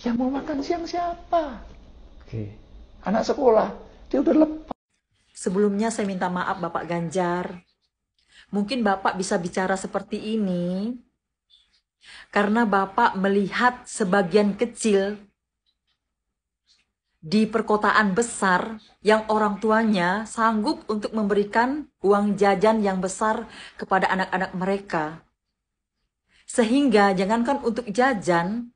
Yang mau makan siang siapa? Oke. Anak sekolah, dia udah lepas. Sebelumnya saya minta maaf Bapak Ganjar. Mungkin Bapak bisa bicara seperti ini karena Bapak melihat sebagian kecil di perkotaan besar yang orang tuanya sanggup untuk memberikan uang jajan yang besar kepada anak-anak mereka. Sehingga jangankan untuk jajan,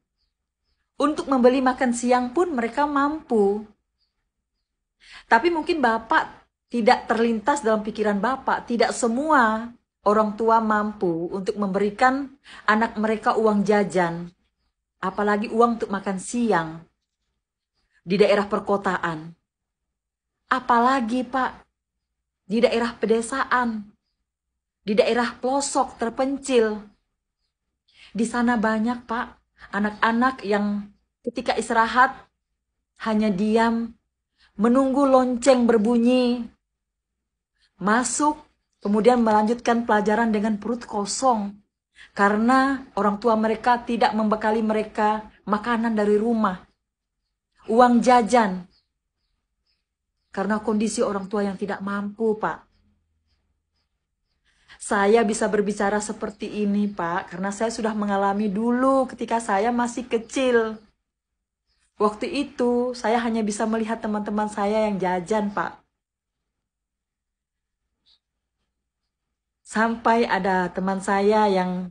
untuk membeli makan siang pun mereka mampu. Tapi mungkin Bapak tidak terlintas dalam pikiran Bapak, tidak semua orang tua mampu untuk memberikan anak mereka uang jajan, apalagi uang untuk makan siang di daerah perkotaan. Apalagi Pak, di daerah pedesaan, di daerah pelosok terpencil. Di sana banyak Pak, anak-anak yang ketika istirahat hanya diam, menunggu lonceng berbunyi, masuk, kemudian melanjutkan pelajaran dengan perut kosong. Karena orang tua mereka tidak membekali mereka makanan dari rumah, uang jajan. Karena kondisi orang tua yang tidak mampu, Pak. Saya bisa berbicara seperti ini, Pak, karena saya sudah mengalami dulu ketika saya masih kecil. Waktu itu, saya hanya bisa melihat teman-teman saya yang jajan, Pak. Sampai ada teman saya yang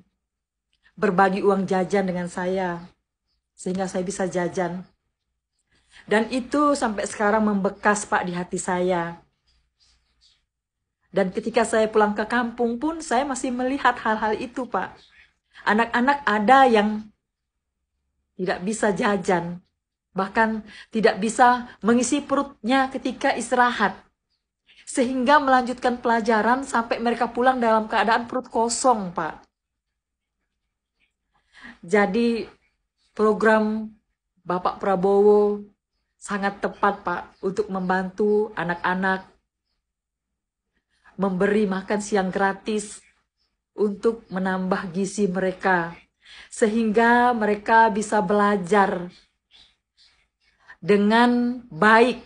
berbagi uang jajan dengan saya, sehingga saya bisa jajan. Dan itu sampai sekarang membekas, Pak, di hati saya. Dan ketika saya pulang ke kampung pun, saya masih melihat hal-hal itu, Pak. Anak-anak ada yang tidak bisa jajan, bahkan tidak bisa mengisi perutnya ketika istirahat. Sehingga melanjutkan pelajaran sampai mereka pulang dalam keadaan perut kosong, Pak. Jadi program Bapak Prabowo sangat tepat, Pak, untuk membantu anak-anak memberi makan siang gratis untuk menambah gizi mereka. Sehingga mereka bisa belajar dengan baik.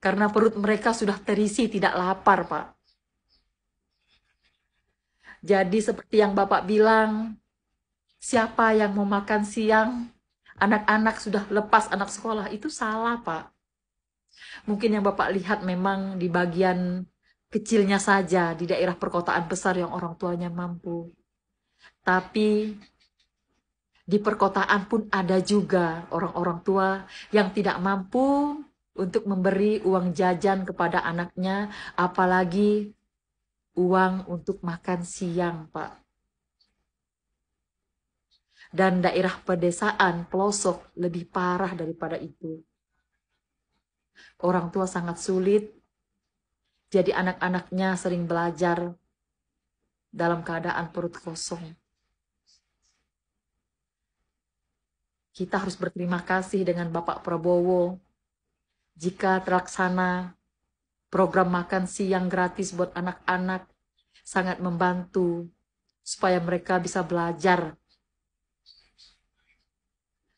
Karena perut mereka sudah terisi, tidak lapar, Pak. Jadi seperti yang Bapak bilang, siapa yang mau makan siang, anak-anak sudah lepas anak sekolah, itu salah, Pak. Mungkin yang Bapak lihat memang di bagian kecilnya saja, di daerah perkotaan besar yang orang tuanya mampu. Tapi di perkotaan pun ada juga orang-orang tua yang tidak mampu untuk memberi uang jajan kepada anaknya, apalagi uang untuk makan siang, Pak. Dan daerah pedesaan, pelosok, lebih parah daripada itu. Orang tua sangat sulit, jadi anak-anaknya sering belajar dalam keadaan perut kosong. Kita harus berterima kasih dengan Bapak Prabowo jika terlaksana program makan siang gratis buat anak-anak, sangat membantu supaya mereka bisa belajar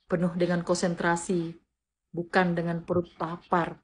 penuh dengan konsentrasi, bukan dengan perut lapar.